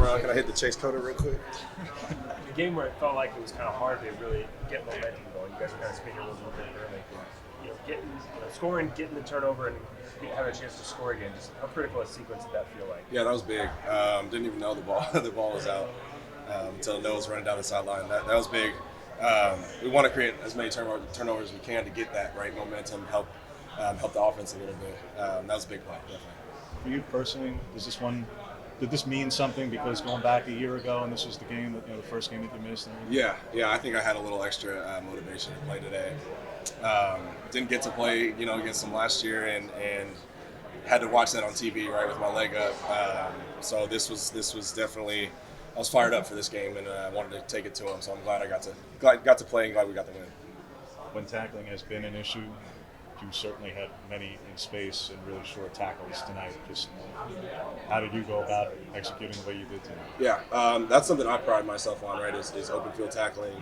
around. Can I hit the chase coder real quick? The game where it felt like it was kind of hard to really get momentum going. You guys are kind of spinning a little bit early. Scoring, getting the turnover, and having a chance to score again. Just how critical a sequence did that feel like? Yeah, that was big. Didn't even know the ball was out until Noah was running down the sideline. That was big. We want to create as many turnovers as we can to get that right momentum, help the offense a little bit. That was a big play, definitely. For you personally, did this mean something because going back a year ago and this was the game that the first game that you missed? Yeah. I think I had a little extra motivation to play today. Didn't get to play, against them last year, and had to watch that on TV, right, with my leg up. So this was definitely. I was fired up for this game, and I wanted to take it to them. So I'm glad I got to play, and glad we got the win. When tackling has been an issue, you certainly had many in space and really short tackles tonight. Just how did you go about executing the way you did tonight? Yeah, that's something I pride myself on, right, is open field tackling.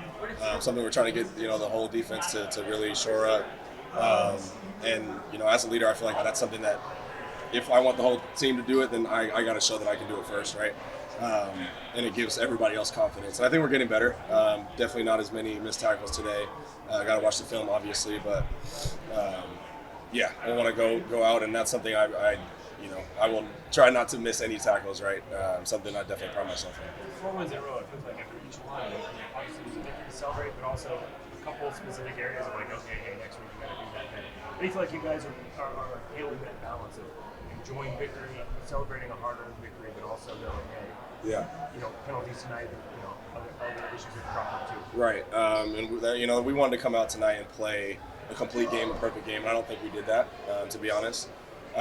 Something we're trying to get, the whole defense to really shore up. And, as a leader, I feel like that's something that if I want the whole team to do it, then I got to show that I can do it first, right? And it gives everybody else confidence. And I think we're getting better. Definitely not as many missed tackles today. I got to watch the film, obviously, but I want to go out, and that's something I will try not to miss any tackles, right? Something I definitely pride myself on. 4 wins in a row, it feels like after each one, obviously it was a victory to celebrate, but also a couple of specific areas of okay, next week we got to do that. I do you feel like you guys are hailing that balance of enjoying victory, celebrating a hard-earned victory, but also knowing, penalties tonight, other issues that crop up too. Right, and we wanted to come out tonight and play a complete game, a perfect game, and I don't think we did that, to be honest. We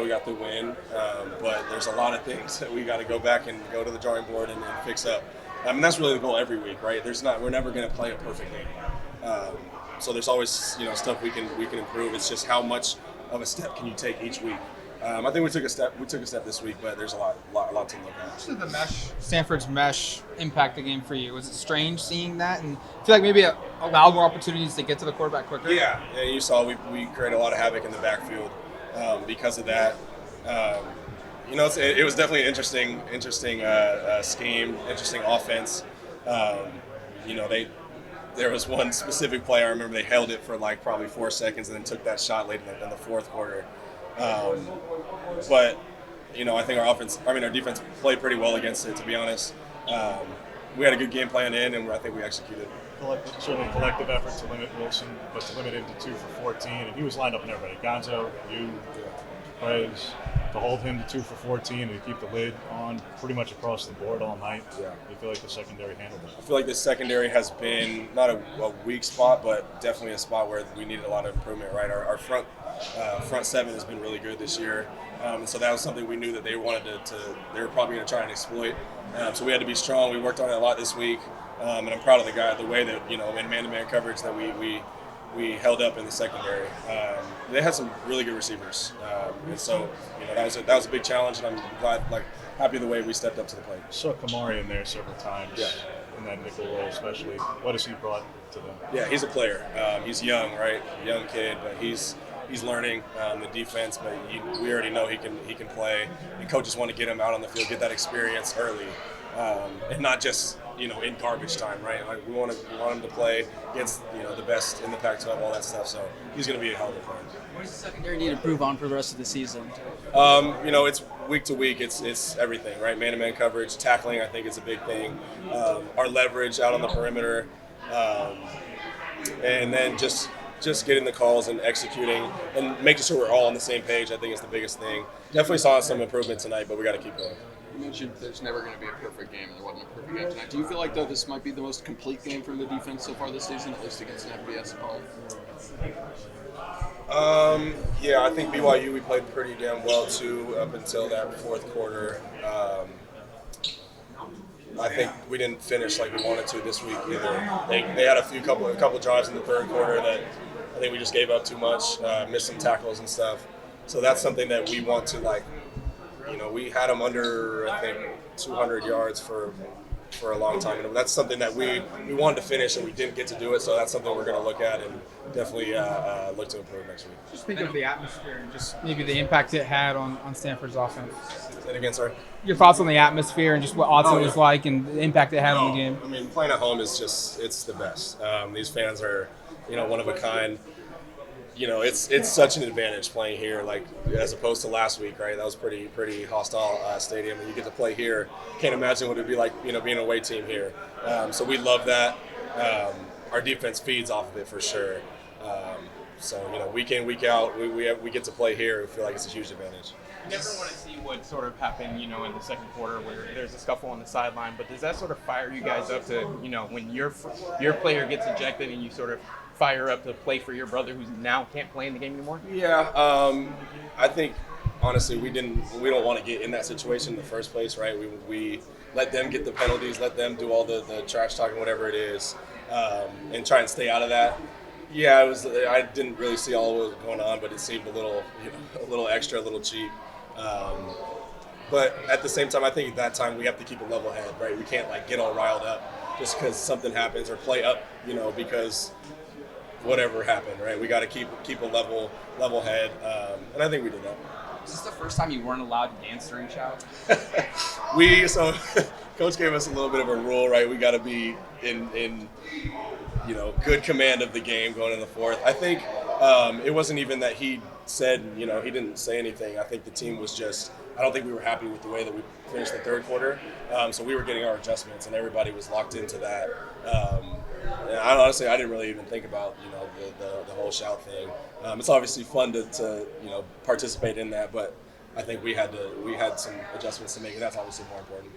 got the win, but there's a lot of things that we got to go back and go to the drawing board and fix up. That's really the goal every week, right? We're never going to play a perfect game. So there's always stuff we can improve. It's just how much of a step can you take each week. I think we took a step this week, but there's a lot to look at. How did Stanford's mesh impact the game for you? Was it strange seeing that, and I feel like maybe it allowed more opportunities to get to the quarterback quicker? Yeah, you saw we created a lot of havoc in the backfield because of that. It was definitely an interesting scheme, interesting offense. There was one specific play I remember they held it for probably 4 seconds and then took that shot late in the fourth quarter. But I think our defense played pretty well against it, to be honest. We had a good game plan in, and I think we executed. Certainly collective effort to limit Wilson, but to limit him to 2 for 14, and he was lined up in everybody. Gonzo, you, Perez, to hold him to 2 for 14 and to keep the lid on pretty much across the board all night. Yeah. You feel like the secondary handled it? I feel like the secondary has been not a weak spot, but definitely a spot where we needed a lot of improvement, right? Our front seven has been really good this year. And so that was something we knew that they wanted they were probably going to try and exploit. So we had to be strong. We worked on it a lot this week. And I'm proud of the way that, in man-to-man coverage that we held up in the secondary. They had some really good receivers. And so, that was a big challenge, and I'm glad, happy the way we stepped up to the plate. Saw Kamari in there several times. Yeah. In that nickel role especially. What has he brought to them? Yeah, he's a player. He's young, right? Young kid, but he's learning the defense, but we already know he can play. And coaches want to get him out on the field, get that experience early, and not just in garbage time, right? We want him to play against the best in the Pac-12, all that stuff. So he's going to be a hell of a player. What does the secondary need to improve on for the rest of the season? It's week to week. It's everything, right? Man-to-man coverage, tackling. I think is a big thing. Our leverage out on the perimeter, and then just getting the calls and executing and making sure we're all on the same page. I think is the biggest thing. Definitely saw some improvement tonight, but we got to keep going. You mentioned there's never going to be a perfect game, and there wasn't a perfect game tonight. Do you feel like, though, this might be the most complete game from the defense so far this season, at least against an FBS opponent? I think BYU, we played pretty damn well, too, up until that fourth quarter. I think we didn't finish like we wanted to this week either. They had a couple drives in the third quarter that I think we just gave up too much, missed some tackles and stuff. So that's something that we want to, we had them under, I think, 200 yards for a long time. And that's something that we wanted to finish and we didn't get to do it. So that's something we're going to look at and definitely look to improve next week. Just think of the atmosphere and just maybe the impact it had on Stanford's offense. And again, sorry. Your thoughts on the atmosphere and just what Autzen was like and the impact it had on No, the game. I mean, playing at home is it's the best. These fans are, one of a kind. It's such an advantage playing here, like as opposed to last week, right? That was pretty hostile stadium, and you get to play here. Can't imagine what it'd be like, being an away team here. So we love that. Our defense feeds off of it for sure. So week in, week out, we get to play here. We feel like it's a huge advantage. You never want to see what sort of happened, in the second quarter where there's a scuffle on the sideline. But does that sort of fire you guys up to, when your player gets ejected and you sort of fire up to play for your brother who's now can't play in the game anymore? Yeah, I think honestly we don't want to get in that situation in the first place, right? We let them get the penalties, let them do all the trash talking, whatever it is, and try and stay out of that. Yeah, I didn't really see all what was going on, but it seemed a little extra, a little cheap. But at the same time, I think at that time we have to keep a level head, right? We can't get all riled up just because something happens, or play up, because whatever happened, right? We got to keep a level head, and I think we did that. Is this the first time you weren't allowed to dance during shout? So Coach gave us a little bit of a rule, right? We got to be in good command of the game going in the fourth. I think it wasn't even that he said, he didn't say anything. I think the team was I don't think we were happy with the way that we finished the third quarter. So we were getting our adjustments, and everybody was locked into that. And I didn't really even think about, the whole shout thing. It's obviously fun to participate in that, but I think we had some adjustments to make, and that's obviously more important.